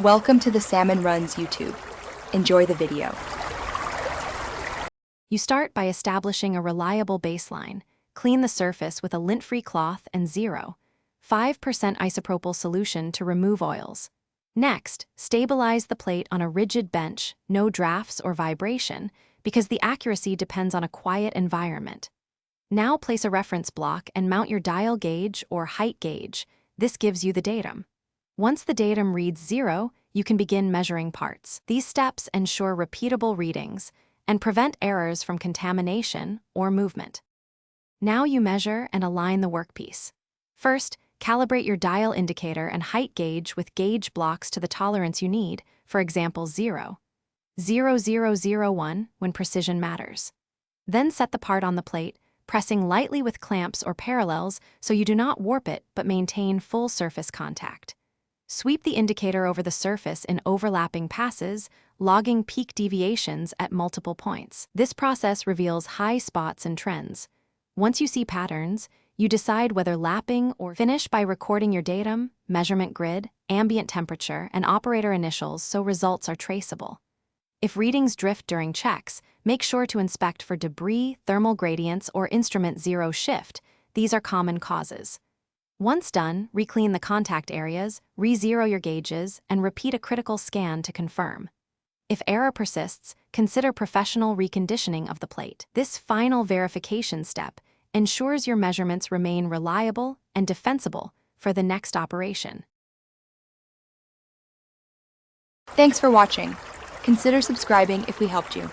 Welcome to the Salmon Runs YouTube. Enjoy the video. You start by establishing a reliable baseline. Clean the surface with a lint-free cloth and 0.5% isopropyl solution to remove oils. Next, stabilize the plate on a rigid bench, no drafts or vibration, because the accuracy depends on a quiet environment. Now place a reference block and mount your dial gauge or height gauge. This gives you the datum. Once the datum reads 0, you can begin measuring parts. These steps ensure repeatable readings and prevent errors from contamination or movement. Now you measure and align the workpiece. First, calibrate your dial indicator and height gauge with gauge blocks to the tolerance you need, for example 0.0001 when precision matters. Then set the part on the plate, pressing lightly with clamps or parallels so you do not warp it but maintain full surface contact. Sweep the indicator over the surface in overlapping passes, logging peak deviations at multiple points. This process reveals high spots and trends. Once you see patterns, you decide whether lapping or finish by recording your datum, measurement grid, ambient temperature, and operator initials so results are traceable. If readings drift during checks, make sure to inspect for debris, thermal gradients, or instrument zero shift. These are common causes. Once done, re-clean the contact areas, re-zero your gauges, and repeat a critical scan to confirm. If error persists, consider professional reconditioning of the plate. This final verification step ensures your measurements remain reliable and defensible for the next operation. Thanks for watching. Consider subscribing if we helped you.